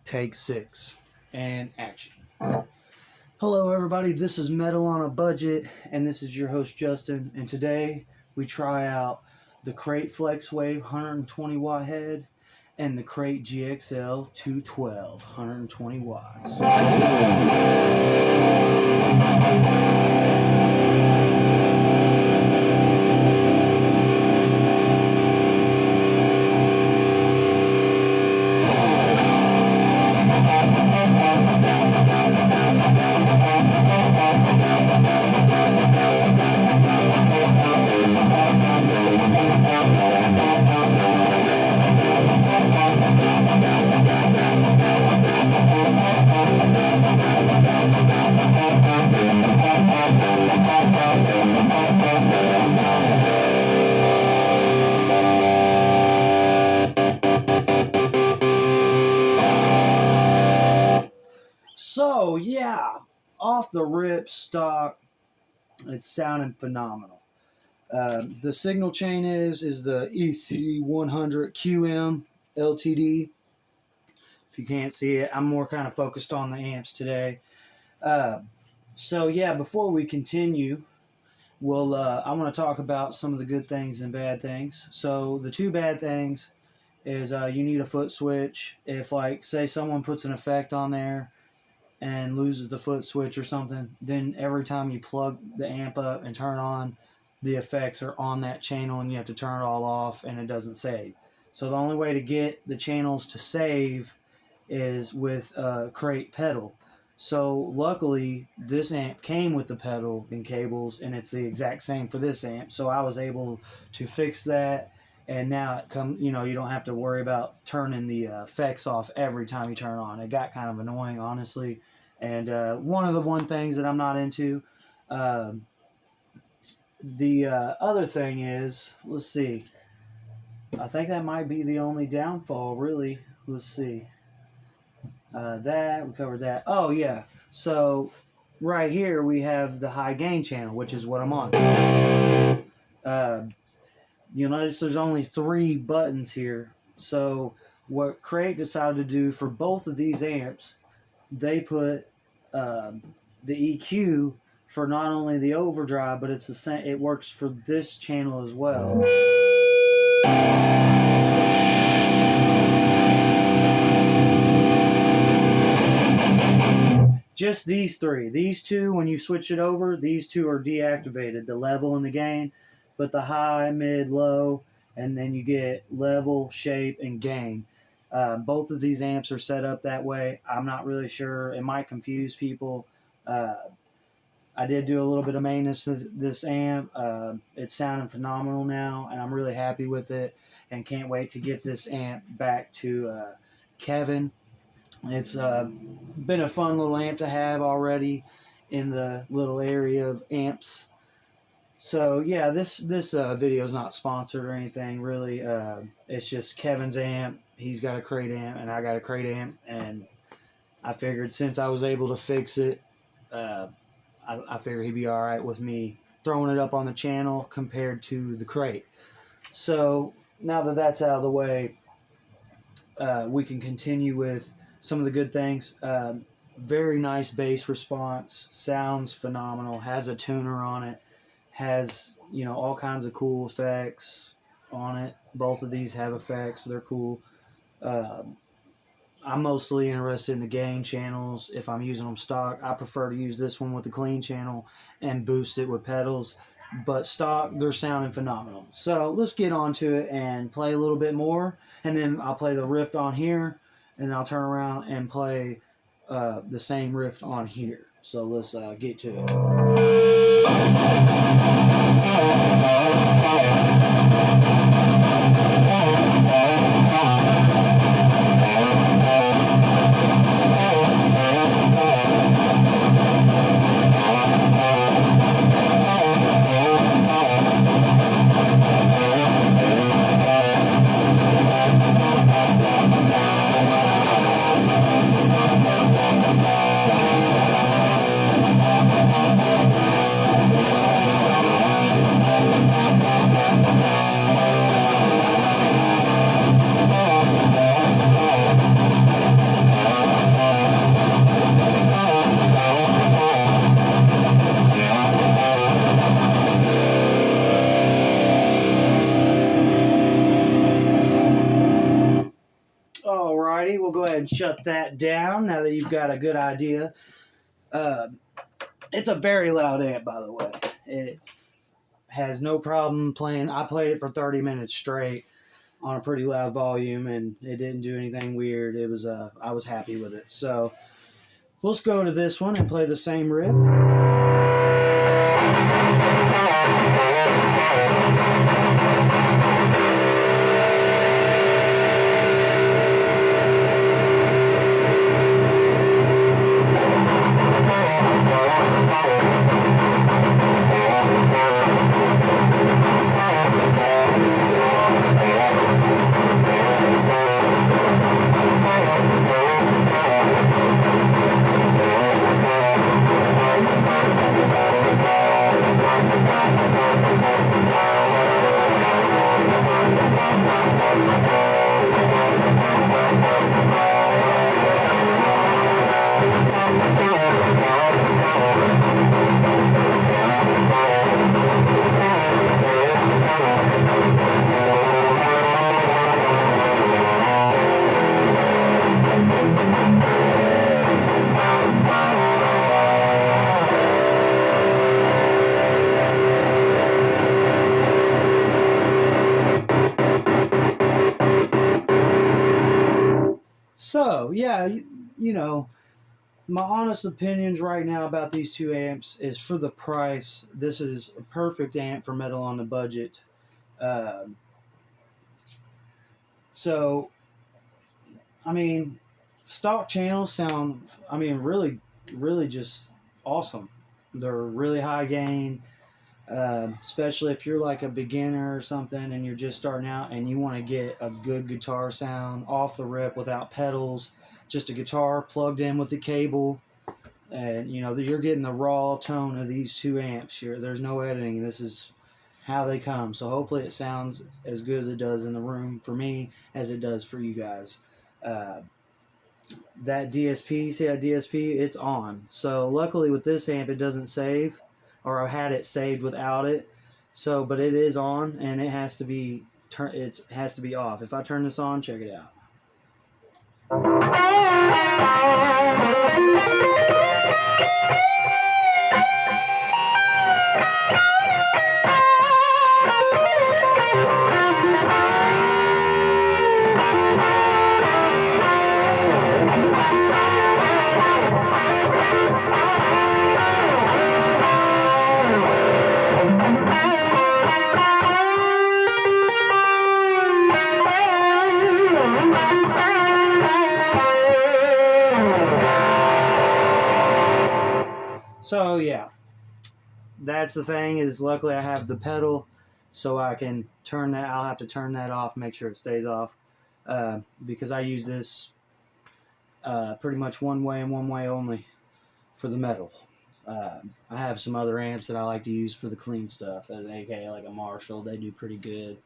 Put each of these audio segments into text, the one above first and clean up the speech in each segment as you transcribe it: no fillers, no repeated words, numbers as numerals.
Take 6 and action. Hello everybody, this is Metal on a Budget and this is your host Justin, and today we try out the Creat FlexWave 120 watt head and the Creat GXL 212 120 watts. So yeah, off the rip stock, it's sounding phenomenal. The signal chain is the EC100QM LTD. If you can't see it, I'm more kind of focused on the amps today. So yeah, before we continue, I want to talk about some of the good things and bad things. So the two bad things is you need a foot switch. If, like, say someone puts an effect on there and loses the foot switch or something, then every time you plug the amp up and turn on, the effects are on that channel and you have to turn it all off and it doesn't save. So the only way to get the channels to save is with a Creat pedal. So luckily this amp came with the pedal and cables, and it's the exact same for this amp, so I was able to fix that, and now it comes, you don't have to worry about turning the effects off every time you turn on. It got kind of annoying, honestly. And one of the things that I'm not into. The other thing is, let's see, I think that might be the only downfall, really. Let's see. We covered that. Oh yeah, so right here we have the high gain channel, which is what I'm on. You'll notice there's only 3 buttons here. So what Creat decided to do for both of these amps, they put the EQ for not only the overdrive, but it's the same. It works for this channel as well. Just these 3. These 2, when you switch it over, these 2 are deactivated, the level and the gain, but the high, mid, low, and then you get level, shape, and gain. Both of these amps are set up that way. I'm not really sure. It might confuse people. I did do a little bit of maintenance to this amp. It's sounding phenomenal now, and I'm really happy with it and can't wait to get this amp back to Kevin. It's been a fun little amp to have already in the little area of amps. So yeah, this video is not sponsored or anything really. It's just Kevin's amp. He's got a Creat amp and I got a Creat amp, and I figured since I was able to fix it, I figured he'd be all right with me throwing it up on the channel compared to the Creat. So now that that's out of the way, we can continue with some of the good things. Very nice bass response, sounds phenomenal, has a tuner on it, has all kinds of cool effects on it. Both of these have effects, they're cool. I'm mostly interested in the gain channels. If I'm using them stock, I prefer to use this one with the clean channel and boost it with pedals, but stock, they're sounding phenomenal. So let's get on to it and play a little bit more, and then I'll play the riff on here, and I'll turn around and play the same riff on here. So let's get to it. we'll go ahead and shut that down now that you've got a good idea. It's a very loud amp, by the way. It has no problem playing. I played it for 30 minutes straight on a pretty loud volume, and it didn't do anything weird. It was I was happy with it. So let's go to this one and play the same riff. So, yeah, you know, my honest opinions right now about these two amps is for the price. This is a perfect amp for metal on the budget. So, I mean, stock channels sound, I mean, really, really just awesome. They're really high gain, especially if you're like a beginner or something and you're just starting out and you want to get a good guitar sound off the rip without pedals, just a guitar plugged in with the cable, and you know you're getting the raw tone of these two amps. There's no editing. This is how they come. So hopefully it sounds as good as it does in the room for me as it does for you guys. That DSP, see that DSP? It's on. So luckily with this amp it doesn't save, or I had it saved without it. So, but it is on, and it has to be off. If I turn this on, check it out. So yeah, that's the thing, is luckily I have the pedal, so I can turn that. I'll have to turn that off, make sure it stays off, because I use this pretty much one way and one way only for the metal. I have some other amps that I like to use for the clean stuff, aka like a Marshall. They do pretty good.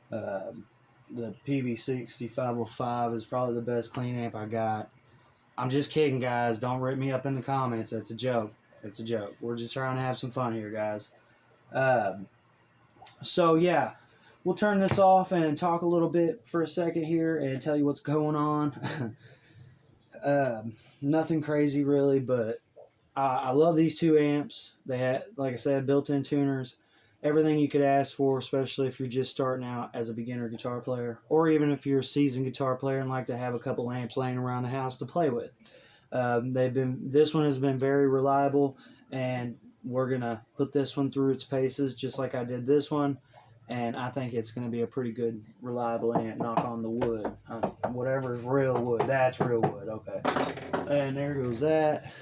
The PV60 505 is probably the best clean amp I got. I'm just kidding, guys. Don't rip me up in the comments. That's a joke. It's a joke. We're just trying to have some fun here, guys. So, yeah, we'll turn this off and talk a little bit for a second here and tell you what's going on. Nothing crazy, really, but I love these two amps. They had, like I said, built-in tuners. Everything you could ask for, especially if you're just starting out as a beginner guitar player, or even if you're a seasoned guitar player and like to have a couple amps laying around the house to play with. This one has been very reliable, and we're gonna put this one through its paces just like I did this one, and I think it's gonna be a pretty good, reliable amp. Knock on the wood. Whatever's real wood, that's real wood. Okay, and there goes that.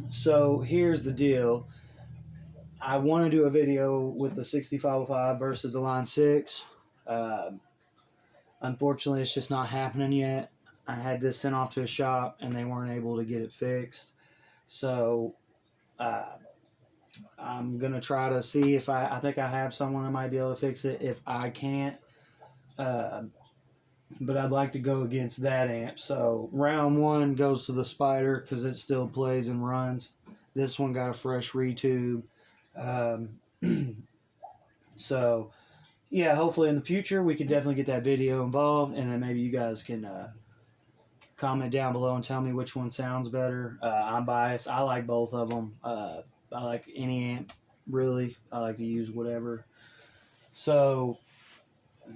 So here's the deal. I want to do a video with the 6505 versus the Line 6. Unfortunately, it's just not happening yet. I had this sent off to a shop, and they weren't able to get it fixed. So I'm going to try to see if I think I have someone that might be able to fix it. If I can't, but I'd like to go against that amp. So round one goes to the Spider because it still plays and runs. This one got a fresh retube. So yeah, hopefully in the future we can definitely get that video involved, and then maybe you guys can comment down below and tell me which one sounds better. I'm biased. I like both of them. I like any amp, really. I like to use whatever. So,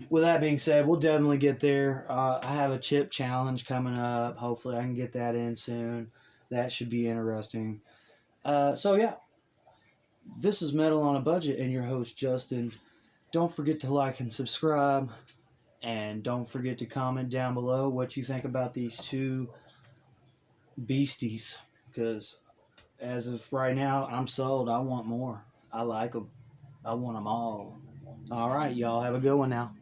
with that being said, we'll definitely get there. I have a chip challenge coming up. Hopefully, I can get that in soon. That should be interesting. So, yeah, this is Metal on a Budget, and your host, Justin. Don't forget to like and subscribe. And don't forget to comment down below what you think about these two beasties. Because as of right now, I'm sold. I want more. I like them. I want them all. All right, y'all have a good one now.